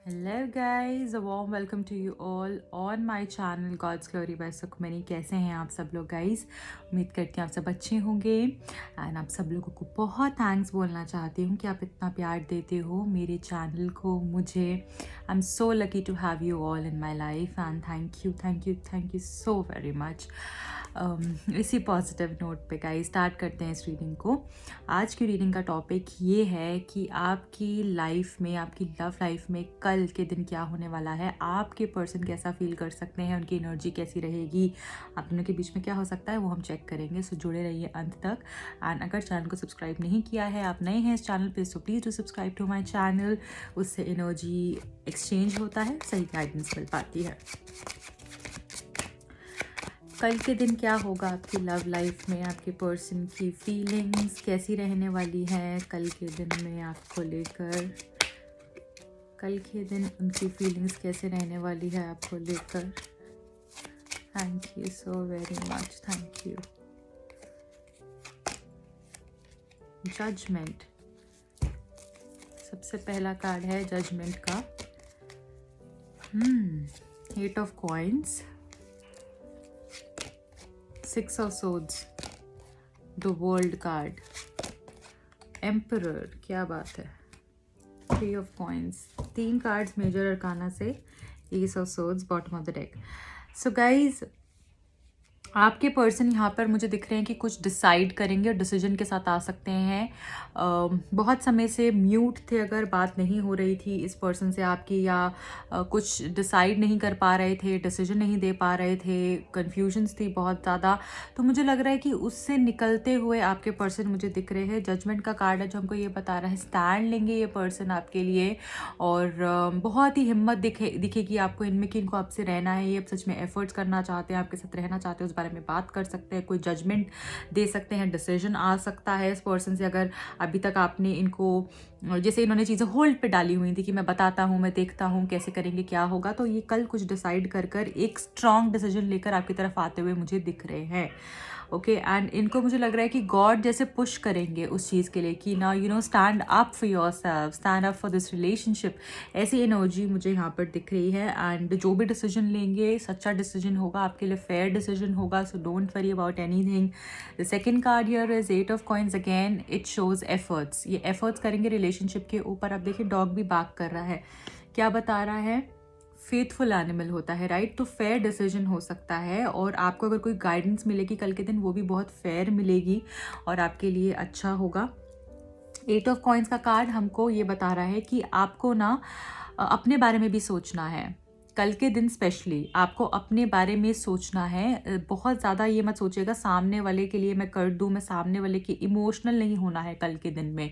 Hello guys, a warm welcome to you all on my channel God's Glory by Sukhmani. कैसे हैं आप सब लोग गाइस? उम्मीद करती हूँ आप सब अच्छे होंगे एंड आप सब लोगों को बहुत थैंक्स बोलना चाहती हूँ कि आप इतना प्यार देते हो मेरे चैनल को, मुझे। I am so lucky to have you all in my life and thank you so very much. इसी पॉजिटिव नोट पे गाइस स्टार्ट करते हैं इस रीडिंग को। आज की रीडिंग का टॉपिक ये है कि आपकी लाइफ में, आपकी लव लाइफ में कल के दिन क्या होने वाला है, आपके पर्सन कैसा फील कर सकते हैं, उनकी एनर्जी कैसी रहेगी, आप दोनों के बीच में क्या हो सकता है वो हम चेक करेंगे। सो जुड़े रहिए अंत तक। एंड अगर चैनल को सब्सक्राइब नहीं किया है, आप नए हैं इस चैनल पे, so please do subscribe to my channel. उससे एनर्जी एक्सचेंज होता है, सही गाइडेंस मिल पाती है। कल के दिन क्या होगा आपकी लव लाइफ में, आपके पर्सन की फीलिंग्स कैसी रहने वाली है कल के दिन में आपको लेकर, कल के दिन उनकी फीलिंग्स कैसे रहने वाली है आपको लेकर। Thank you so very much, thank you. Judgement, सबसे पहला कार्ड है जजमेंट का। Eight of coins, six of swords, the world card, emperor, क्या बात है, थ्री ऑफ कॉइंस, तीन कार्ड्स मेजर अरकाना से, ace of swords, bottom of the deck. So guys, आपके पर्सन यहाँ पर मुझे दिख रहे हैं कि कुछ डिसाइड करेंगे और डिसीजन के साथ आ सकते हैं। बहुत समय से म्यूट थे, अगर बात नहीं हो रही थी इस पर्सन से आपकी, या कुछ डिसाइड नहीं कर पा रहे थे, डिसीजन नहीं दे पा रहे थे, कन्फ्यूजन्स थी बहुत ज़्यादा, तो मुझे लग रहा है कि उससे निकलते हुए आपके पर्सन मुझे दिख रहे हैं। जजमेंट का कार्ड है जो हमको ये बता रहा है स्टैंड लेंगे ये पर्सन आपके लिए, और बहुत ही हिम्मत दिखेगी आपको इनमें कि इनको आपसे रहना है, ये अब सच में एफर्ट्स करना चाहते हैं, आपके साथ रहना चाहते हैं, उस बारे में बात कर सकते हैं, कोई जजमेंट दे सकते हैं, डिसीजन आ सकता है इस पर्सन से। अगर अभी तक आपने इनको, जैसे इन्होंने चीज़ें होल्ड पे डाली हुई थी कि मैं बताता हूँ, मैं देखता हूँ कैसे करेंगे, क्या होगा, तो ये कल कुछ डिसाइड कर कर एक स्ट्रॉन्ग डिसीजन लेकर आपकी तरफ आते हुए मुझे दिख रहे हैं। ओके एंड इनको मुझे लग रहा है कि गॉड जैसे पुश करेंगे उस चीज़ के लिए कि ना stand up for your self, stand up for this relationship. ऐसी एनर्जी मुझे यहाँ पर दिख रही है एंड जो भी डिसीजन लेंगे सच्चा डिसीजन होगा आपके लिए, फेयर डिसीजन होगा। So don't worry about anything. The second card here is eight of coins, again it shows efforts. ये एफर्ट्स करेंगे रिलेशनशिप के ऊपर। आप देखिए डॉग भी बाक कर रहा है, क्या बता रहा है, फेथफुल एनिमल होता है, राइट। तो फेयर डिसीजन हो सकता है और आपको अगर कोई गाइडेंस मिलेगी कल के दिन वो भी बहुत फेयर मिलेगी और आपके लिए अच्छा होगा। एट ऑफ कॉइंस का कार्ड हमको ये बता रहा है कि आपको ना अपने बारे में भी सोचना है कल के दिन, स्पेशली आपको अपने बारे में सोचना है। बहुत ज़्यादा ये मत सोचिएगा सामने वाले के लिए मैं कर दूँ, मैं सामने वाले की इमोशनल नहीं होना है कल के दिन में।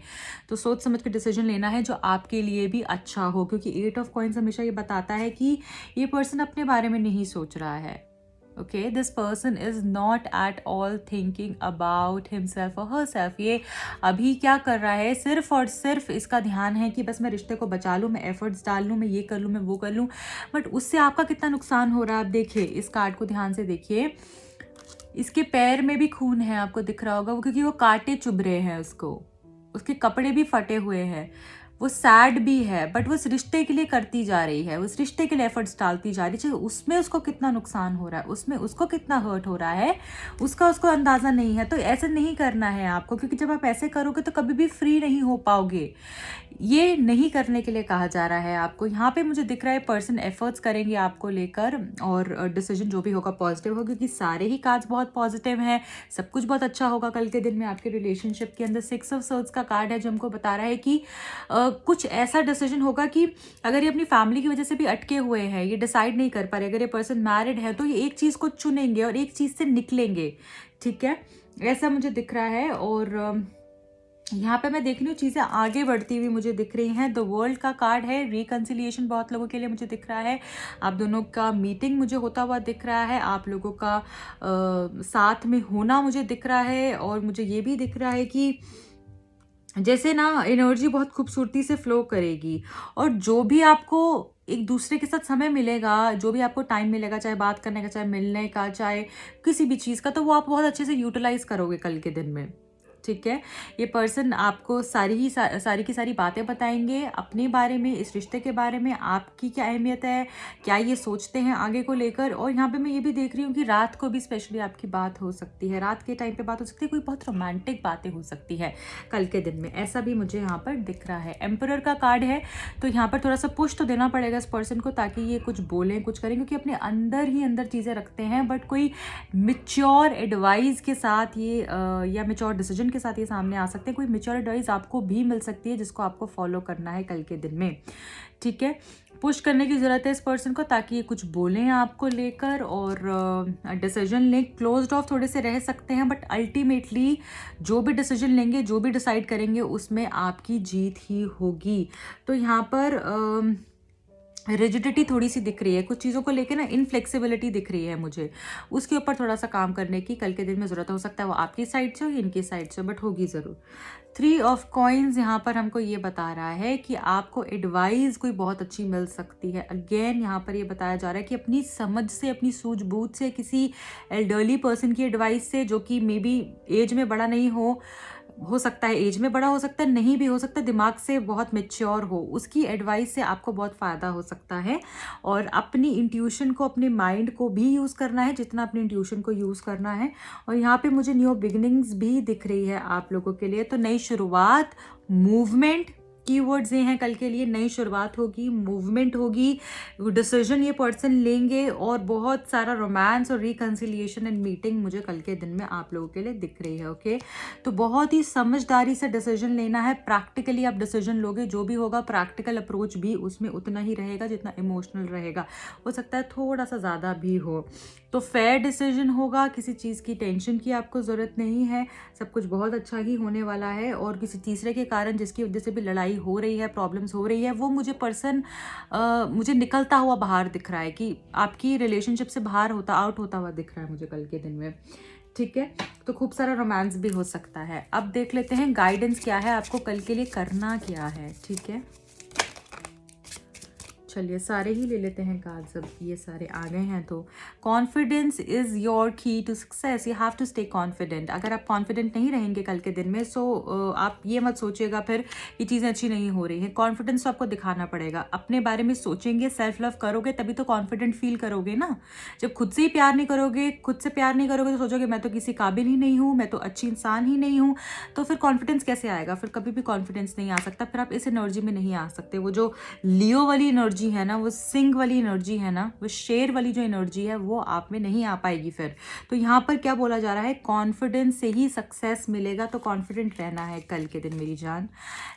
तो सोच समझ के डिसीजन लेना है जो आपके लिए भी अच्छा हो, क्योंकि एट ऑफ कॉइंस हमेशा ये बताता है कि ये पर्सन अपने बारे में नहीं सोच रहा है। Okay, this person is not at all thinking about himself और हर सेल्फ। ये अभी क्या कर रहा है, सिर्फ और सिर्फ इसका ध्यान है कि बस मैं रिश्ते को बचा लूँ, मैं एफर्ट्स डाल लूँ, मैं ये कर लूँ, मैं वो कर लूँ। बट उससे आपका कितना नुकसान हो रहा है आप देखिए, इस कार्ड को ध्यान से देखिए। इसके पैर में भी खून है, आपको दिख रहा होगा वो, क्योंकि वो कांटे चुभ रहे हैं उसको, उसके कपड़े भी फटे हुए हैं, वो सैड भी है, बट वो उस रिश्ते के लिए करती जा रही है, उस रिश्ते के लिए एफर्ट्स डालती जा रही है। उसमें उसको कितना नुकसान हो रहा है, उसमें उसको कितना हर्ट हो रहा है, उसका उसको अंदाज़ा नहीं है। तो ऐसे नहीं करना है आपको, क्योंकि जब आप ऐसे करोगे तो कभी भी फ्री नहीं हो पाओगे। ये नहीं करने के लिए कहा जा रहा है आपको। यहाँ पे मुझे दिख रहा है पर्सन एफर्ट्स करेंगे आपको लेकर और डिसीजन जो भी होगा पॉजिटिव होगा, क्योंकि सारे ही कार्ड्स बहुत पॉजिटिव हैं, सब कुछ बहुत अच्छा होगा कल के दिन में आपके रिलेशनशिप के अंदर। सिक्स ऑफ सोर्ड्स का कार्ड है जो हमको बता रहा है कि कुछ ऐसा डिसीजन होगा कि अगर ये अपनी फैमिली की वजह से भी अटके हुए हैं, ये डिसाइड नहीं कर पा रहे, अगर ये पर्सन मैरिड है तो ये एक चीज़ को चुनेंगे और एक चीज़ से निकलेंगे, ठीक है, ऐसा मुझे दिख रहा है। और यहाँ पे मैं देख रही हूँ चीज़ें आगे बढ़ती हुई मुझे दिख रही हैं। द वर्ल्ड का कार्ड है, रिकन्सिलिएशन बहुत लोगों के लिए मुझे दिख रहा है, आप दोनों का मीटिंग मुझे होता हुआ दिख रहा है, आप लोगों का साथ में होना मुझे दिख रहा है। और मुझे ये भी दिख रहा है कि जैसे ना एनर्जी बहुत खूबसूरती से फ्लो करेगी, और जो भी आपको एक दूसरे के साथ समय मिलेगा, जो भी आपको टाइम मिलेगा, चाहे बात करने का, चाहे मिलने का, चाहे किसी भी चीज़ का, तो वो आप बहुत अच्छे से यूटिलाइज करोगे कल के दिन में। ठीक है। ये पर्सन आपको सारी की सारी बातें बताएंगे अपने बारे में, इस रिश्ते के बारे में, आपकी क्या अहमियत है, क्या ये सोचते हैं आगे को लेकर। और यहाँ पे मैं ये भी देख रही हूँ कि रात को भी स्पेशली आपकी बात हो सकती है, रात के टाइम पे बात हो सकती है, कोई बहुत रोमांटिक बातें हो सकती है कल के दिन में, ऐसा भी मुझे यहाँ पर दिख रहा है। एम्परर का कार्ड है, तो यहाँ पर थोड़ा सा पुश तो देना पड़ेगा इस पर्सन को ताकि ये कुछ बोलें, कुछ करें, क्योंकि अपने अंदर ही अंदर चीज़ें रखते हैं, बट कोई मिच्योर एडवाइस के साथ ये या मिच्योर डिसीजन के साथ ये सामने आ सकते हैं। कोई मिच्योर एडवाइस आपको भी मिल सकती है जिसको आपको फॉलो करना है कल के दिन में, ठीक है। पुश करने की ज़रूरत है इस पर्सन को ताकि ये कुछ बोलें आपको लेकर और डिसीजन लें। क्लोज्ड ऑफ थोड़े से रह सकते हैं, बट अल्टीमेटली जो भी डिसीजन लेंगे, जो भी डिसाइड करेंगे, उसमें आपकी जीत ही होगी। तो यहाँ पर रिजिडिटी थोड़ी सी दिख रही है, कुछ चीज़ों को लेकर ना इनफ्लेक्सिबिलिटी दिख रही है मुझे, उसके ऊपर थोड़ा सा काम करने की कल के दिन में ज़रूरत हो सकता है। वो आपकी साइड से हो या इनकी साइड से, बट होगी ज़रूर। 3 ऑफ कॉइन्स यहाँ पर हमको ये बता रहा है कि आपको एडवाइस कोई बहुत अच्छी मिल सकती है। अगेन यहाँ पर ये बताया जा रहा है कि अपनी समझ से, अपनी सूझबूझ से, किसी एल्डरली पर्सन की एडवाइस से, जो कि मे बी एज में बड़ा नहीं हो सकता है, एज में बड़ा हो सकता है, नहीं भी हो सकता है, दिमाग से बहुत मैच्योर हो, उसकी एडवाइस से आपको बहुत फ़ायदा हो सकता है। और अपनी इंट्यूशन को, अपने माइंड को भी यूज़ करना है जितना अपनी इंट्यूशन को यूज़ करना है। और यहाँ पे मुझे न्यू बिगिनिंग्स भी दिख रही है आप लोगों के लिए, तो नई शुरुआत, मूवमेंट, कीवर्ड्स ये हैं कल के लिए। नई शुरुआत होगी, मूवमेंट होगी, डिसीजन ये पर्सन लेंगे और बहुत सारा रोमांस और रिकन्सिलिएशन एंड मीटिंग मुझे कल के दिन में आप लोगों के लिए दिख रही है। ओके, तो बहुत ही समझदारी से डिसीजन लेना है, प्रैक्टिकली आप डिसीजन लोगे, जो भी होगा प्रैक्टिकल अप्रोच भी उसमें उतना ही रहेगा जितना इमोशनल रहेगा, हो सकता है थोड़ा सा ज़्यादा भी हो। तो फेयर डिसीजन होगा, किसी चीज़ की टेंशन की आपको ज़रूरत नहीं है, सब कुछ बहुत अच्छा ही होने वाला है। और किसी तीसरे के कारण जिसकी वजह से भी लड़ाई हो रही है, प्रॉब्लम्स हो रही है, वो मुझे पर्सन मुझे निकलता हुआ बाहर दिख रहा है, कि आपकी रिलेशनशिप से बाहर आउट होता हुआ दिख रहा है मुझे कल के दिन में, ठीक है। तो खूब सारा रोमांस भी हो सकता है। अब देख लेते हैं गाइडेंस क्या है, आपको कल के लिए करना क्या है, ठीक है। चलिए सारे ही ले लेते हैं कार्ड्स, अब ये सारे आ गए हैं। तो confidence is your key to success, you have to stay confident. अगर आप कॉन्फिडेंट नहीं रहेंगे कल के दिन में, सो आप ये मत सोचिएगा फिर कि चीज़ें अच्छी नहीं हो रही हैं। कॉन्फिडेंस तो आपको दिखाना पड़ेगा, अपने बारे में सोचेंगे, सेल्फ लव करोगे तभी तो कॉन्फिडेंट फील करोगे ना। जब खुद से ही प्यार नहीं करोगे, खुद से प्यार नहीं करोगे, तो सोचोगे मैं तो किसी काबिल ही नहीं हूँ, मैं तो अच्छी इंसान ही नहीं हूँ, तो फिर कॉन्फिडेंस कैसे आएगा? फिर कभी भी कॉन्फिडेंस नहीं आ सकता, फिर आप इस एनर्जी में नहीं आ सकते। वो जो लियो वाली एनर्जी है ना, वो सिंह वाली एनर्जी है ना, वो शेर वाली जो एनर्जी है, वो आप में नहीं आ पाएगी फिर। तो यहाँ पर क्या बोला जा रहा है, कॉन्फिडेंस से ही सक्सेस मिलेगा, तो कॉन्फिडेंट रहना है कल के दिन मेरी जान।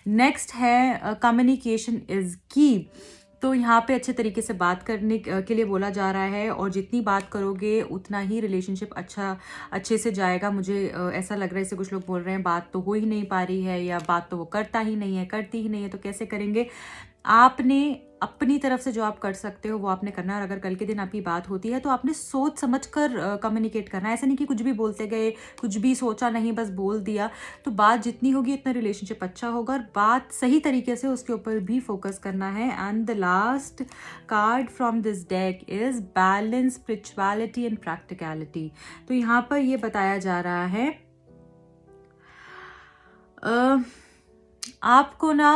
नेक्स्ट है कम्युनिकेशन इज की। तो यहाँ पे अच्छे तरीके से बात करने के लिए बोला जा रहा है, और जितनी बात करोगे उतना ही रिलेशनशिप अच्छे से जाएगा। मुझे ऐसा लग रहा है, जैसे कुछ लोग बोल रहे हैं बात तो हो ही नहीं पा रही है, या बात तो वो करता ही नहीं है, करती ही नहीं है, तो कैसे करेंगे? आपने अपनी तरफ से जो आप कर सकते हो वो आपने करना है। और अगर कल के दिन आपकी बात होती है तो आपने सोच समझ कर कम्युनिकेट करना है, ऐसा नहीं कि कुछ भी बोलते गए, कुछ भी सोचा नहीं, बस बोल दिया। तो बात जितनी होगी इतना रिलेशनशिप अच्छा होगा, और बात सही तरीके से उसके ऊपर भी फोकस करना है। And the last card from this deck is balance, spirituality and practicality. तो यहाँ पर ये बताया जा रहा है आपको ना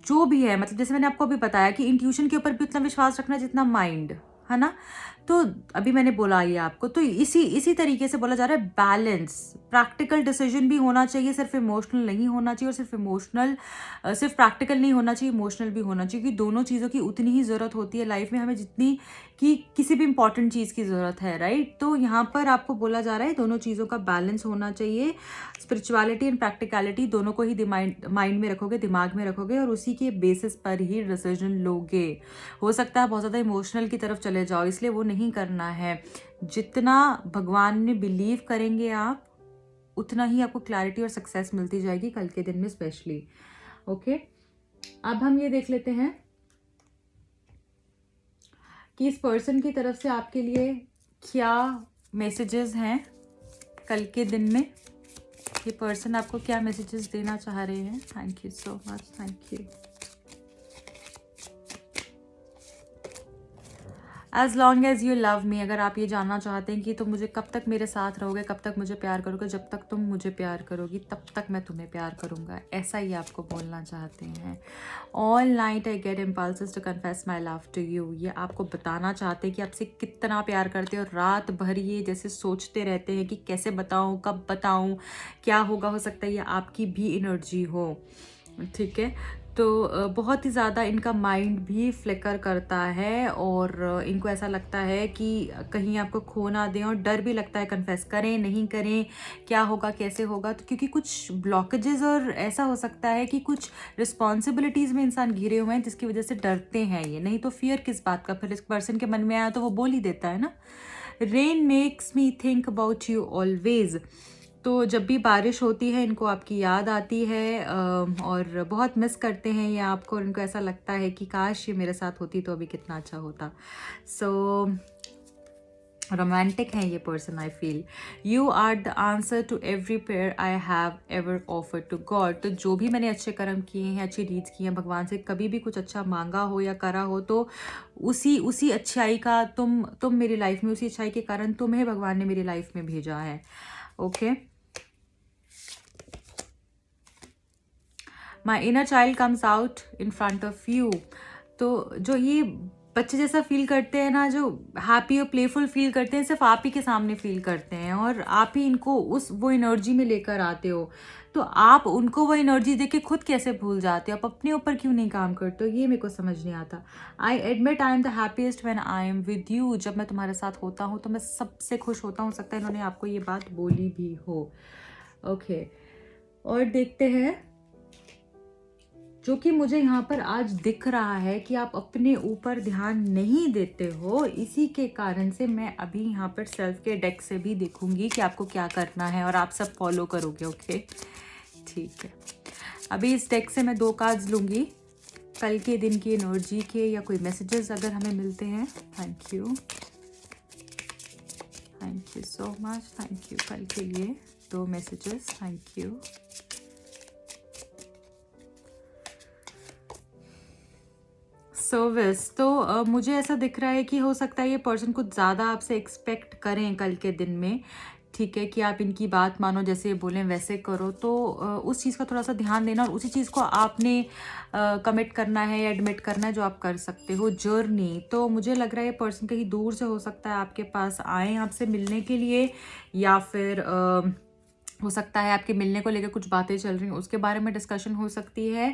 जो भी है, मतलब जैसे मैंने आपको अभी बताया कि इंट्यूशन के ऊपर भी उतना विश्वास रखना जितना माइंड है ना। तो अभी मैंने बोला ये आपको, तो इसी तरीके से बोला जा रहा है बैलेंस, प्रैक्टिकल डिसीजन भी होना चाहिए, सिर्फ इमोशनल नहीं होना चाहिए, और सिर्फ प्रैक्टिकल नहीं होना चाहिए, इमोशनल भी होना चाहिए, क्योंकि दोनों चीज़ों की उतनी ही ज़रूरत होती है लाइफ में हमें जितनी कि किसी भी इंपॉर्टेंट चीज़ की ज़रूरत है, राइट। तो यहाँ पर आपको बोला जा रहा है दोनों चीज़ों का बैलेंस होना चाहिए, स्पिरिचुअलिटी एंड प्रैक्टिकलिटी दोनों को ही माइंड में रखोगे, दिमाग में रखोगे, और उसी के बेसिस पर ही डिसीजन लोगे। हो सकता है बहुत ज़्यादा इमोशनल की तरफ चले जाओ, इसलिए वो नहीं करना है। जितना भगवान में बिलीव करेंगे आप, उतना ही आपको क्लैरिटी और सक्सेस मिलती जाएगी कल के दिन में स्पेशली। ओके, अब हम ये देख लेते हैं कि इस पर्सन की तरफ से आपके लिए क्या मैसेजेस हैं कल के दिन में। ये पर्सन आपको क्या मैसेजेस देना चाह रहे हैं? Thank you so much, thank you. As long as you love me, अगर आप ये जानना चाहते हैं कि तुम मुझे कब तक मेरे साथ रहोगे, कब तक मुझे प्यार करोगे, जब तक तुम मुझे प्यार करोगी तब तक मैं तुम्हें प्यार करूँगा, ऐसा ही आपको बोलना चाहते हैं। All night I get impulses to confess my love to you, ये आपको बताना चाहते हैं कि आपसे कितना प्यार करते हो। रात भर ये जैसे सोचते रहते हैं कि कैसे बताऊँ, कब बताऊँ, क्या होगा, हो सकता है ये आपकी भी एनर्जी हो, ठीक है। तो बहुत ही ज़्यादा इनका माइंड भी फ्लिकर करता है और इनको ऐसा लगता है कि कहीं आपको खो ना दें, और डर भी लगता है कन्फेस करें नहीं करें, क्या होगा कैसे होगा। तो क्योंकि कुछ ब्लॉकेजेस और ऐसा हो सकता है कि कुछ रिस्पॉन्सिबिलिटीज़ में इंसान घिरे हुए हैं जिसकी वजह से डरते हैं ये, नहीं तो फियर किस बात का, फिर इस पर्सन के मन में आया तो वो बोल ही देता है ना। Rain makes me think about you always, तो जब भी बारिश होती है इनको आपकी याद आती है और बहुत मिस करते हैं ये आपको, और इनको ऐसा लगता है कि काश ये मेरे साथ होती तो अभी कितना अच्छा होता। सो रोमांटिक है ये person, I feel. You are the answer to every prayer I have ever offer to God, तो जो भी मैंने अच्छे कर्म किए हैं, अच्छी डीड्स की हैं, भगवान से कभी भी कुछ अच्छा मांगा हो या करा हो, तो उसी अच्छाई का तुम मेरी लाइफ में, उसी अच्छाई के कारण तुम्हें भगवान ने मेरी लाइफ में भेजा है। Okay, my inner child comes out in front of you, तो जो ये बच्चे जैसा फील करते हैं ना, जो हैप्पी और प्लेफुल फील करते हैं, सिर्फ आप ही के सामने फील करते हैं और आप ही इनको वो एनर्जी में लेकर आते हो। तो आप उनको वो एनर्जी देके खुद कैसे भूल जाते हो, आप अपने ऊपर क्यों नहीं काम करते हो, ये मेरे को समझ नहीं आता। I admit I am the happiest when I am with you, जब मैं तुम्हारे साथ होता हूँ तो मैं सबसे खुश होता हूँ। सकता है इन्होंने आपको ये बात बोली भी हो। ओके, और देखते हैं जो कि मुझे यहाँ पर आज दिख रहा है कि आप अपने ऊपर ध्यान नहीं देते हो, इसी के कारण से मैं अभी यहाँ पर सेल्फ के डेक से भी देखूंगी कि आपको क्या करना है और आप सब फॉलो करोगे। ओके, ठीक है। अभी इस डेक से मैं 2 कार्ड्स लूँगी, कल के दिन की एनर्जी के या कोई मैसेजेस अगर हमें मिलते हैं। Thank you so much, thank you. कल के लिए 2 मैसेजेस, थैंक यू। सर्विस, तो मुझे ऐसा दिख रहा है कि हो सकता है ये पर्सन कुछ ज़्यादा आपसे एक्सपेक्ट करें कल के दिन में, ठीक है, कि आप इनकी बात मानो, जैसे बोलें वैसे करो। तो उस चीज़ का थोड़ा सा ध्यान देना और उसी चीज़ को आपने कमिट करना है या एडमिट करना है जो आप कर सकते हो। जर्नी, तो मुझे लग रहा है ये पर्सन कहीं दूर से हो सकता है आपके पास आए आपसे मिलने के लिए, या फिर हो सकता है आपके मिलने को लेकर कुछ बातें चल रही हैं उसके बारे में डिस्कशन हो सकती है,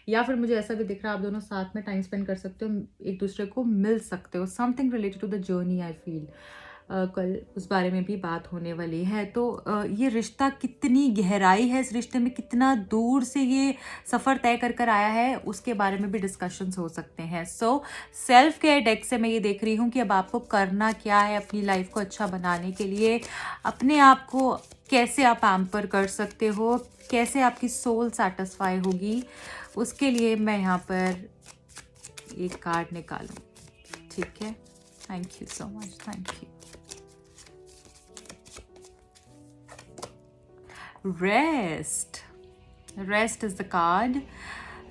या फिर मुझे ऐसा भी दिख रहा है आप दोनों साथ में टाइम स्पेंड कर सकते हो, एक दूसरे को मिल सकते हो। Something related to the journey I feel, कल उस बारे में भी बात होने वाली है। तो ये रिश्ता कितनी गहराई है, इस रिश्ते में कितना दूर से ये सफ़र तय कर कर आया है, उसके बारे में भी डिस्कशंस हो सकते हैं। सो सेल्फ केयर डेक से मैं ये देख रही हूँ कि अब आपको करना क्या है अपनी लाइफ को अच्छा बनाने के लिए, अपने आप को कैसे आप पैम्पर कर सकते हो, कैसे आपकी सोल सेटिस्फाई होगी, उसके लिए मैं यहाँ पर एक कार्ड निकालूँ। ठीक है, thank you so much, thank you. Rest, rest is the card.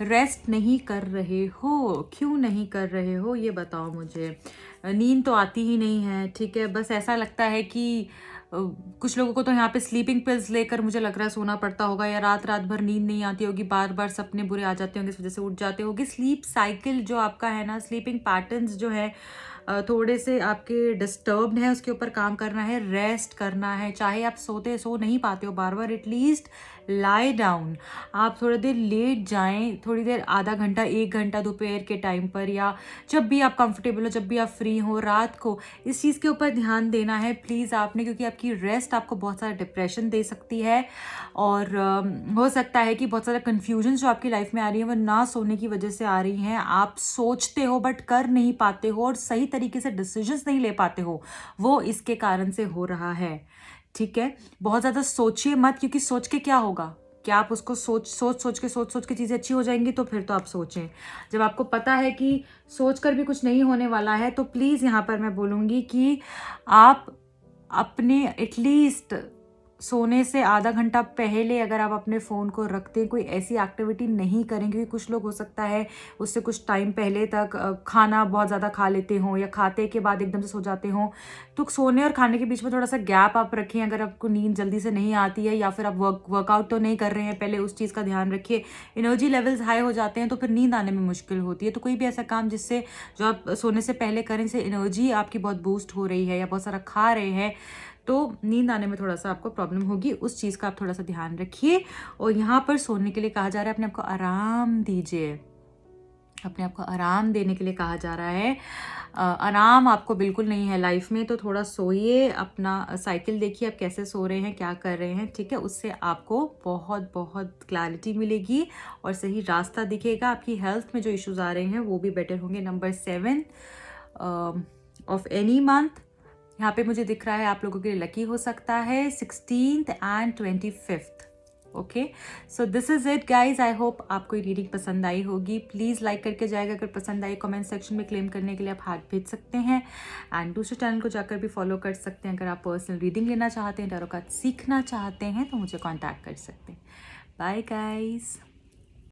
Rest नहीं कर रहे हो, क्यों नहीं कर रहे हो ये बताओ मुझे। नींद तो आती ही नहीं है, ठीक है, बस ऐसा लगता है कि कुछ लोगों को तो यहाँ पे स्लीपिंग पिल्स लेकर मुझे लग रहा है सोना पड़ता होगा, या रात रात भर नींद नहीं आती होगी, बार बार सपने बुरे आ जाते होंगे, इस वजह से उठ जाते होंगे। स्लीप साइकिल जो आपका है ना, स्लीपिंग पैटर्न्स जो है थोड़े से आपके डिस्टर्ब्ड हैं, उसके ऊपर काम करना है, रेस्ट करना है। चाहे आप सो नहीं पाते हो बार बार, एटलीस्ट लाई डाउन, आप थोड़ी देर लेट जाएं, थोड़ी देर, आधा घंटा 1 घंटा दोपहर के टाइम पर, या जब भी आप कंफर्टेबल हो, जब भी आप फ्री हो, रात को इस चीज़ के ऊपर ध्यान देना है प्लीज़ आपने, क्योंकि आपकी रेस्ट आपको बहुत सारा डिप्रेशन दे सकती है, और हो सकता है कि बहुत सारा कन्फ्यूजन जो आपकी लाइफ में आ रही है वो ना सोने की वजह से आ रही हैं। आप सोचते हो बट कर नहीं पाते हो, और सही तरीके से डिसीजंस नहीं ले पाते हो, वो इसके कारण से हो रहा है। ठीक है, बहुत ज़्यादा सोचिए मत, क्योंकि सोच के क्या होगा, क्या आप उसको सोच के चीज़ें अच्छी हो जाएंगी, तो फिर तो आप सोचें। जब आपको पता है कि सोच कर भी कुछ नहीं होने वाला है, तो प्लीज़ यहाँ पर मैं बोलूँगी कि आप अपने एटलीस्ट सोने से आधा घंटा पहले अगर आप अपने फ़ोन को रखते हैं, कोई ऐसी एक्टिविटी नहीं करें, क्योंकि कुछ लोग हो सकता है उससे कुछ टाइम पहले तक खाना बहुत ज़्यादा खा लेते हों या खाते के बाद एकदम से सो जाते हों। तो सोने और खाने के बीच में थोड़ा सा गैप आप रखें। अगर आपको नींद जल्दी से नहीं आती है या फिर आप वर्कआउट तो नहीं कर रहे हैं, पहले उस चीज़ का ध्यान रखिए। एनर्जी लेवल्स हाई हो जाते हैं तो फिर नींद आने में मुश्किल होती है। तो कोई भी ऐसा काम जिससे जो आप सोने से पहले करें, से एनर्जी आपकी बहुत बूस्ट हो रही है या बहुत सारा खा रहे हैं, तो नींद आने में थोड़ा सा आपको प्रॉब्लम होगी। उस चीज़ का आप थोड़ा सा ध्यान रखिए। और यहाँ पर सोने के लिए कहा जा रहा है अपने आप को आराम दीजिए, अपने आप को आराम देने के लिए कहा जा रहा है। आराम आपको बिल्कुल नहीं है लाइफ में, तो थोड़ा सोइए, अपना साइकिल देखिए आप कैसे सो रहे हैं, क्या कर रहे हैं, ठीक है। उससे आपको बहुत बहुत क्लैरिटी मिलेगी और सही रास्ता दिखेगा। आपकी हेल्थ में जो इश्यूज आ रहे हैं वो भी बेटर होंगे। नंबर 7 ऑफ एनी मंथ यहाँ पे मुझे दिख रहा है आप लोगों के लिए लकी हो सकता है 16th and 25th। Okay, so this is it guys. I hope आपको ये रीडिंग पसंद आई होगी। प्लीज़ लाइक करके जाएगा, अगर पसंद आई कमेंट सेक्शन में क्लेम करने के लिए आप हार्ट भेज सकते हैं। एंड दूसरे चैनल को जाकर भी फॉलो कर सकते हैं। अगर आप पर्सनल रीडिंग लेना चाहते हैं, टैरो कार्ड सीखना चाहते हैं, तो मुझे कॉन्टैक्ट कर सकते हैं। Bye guys.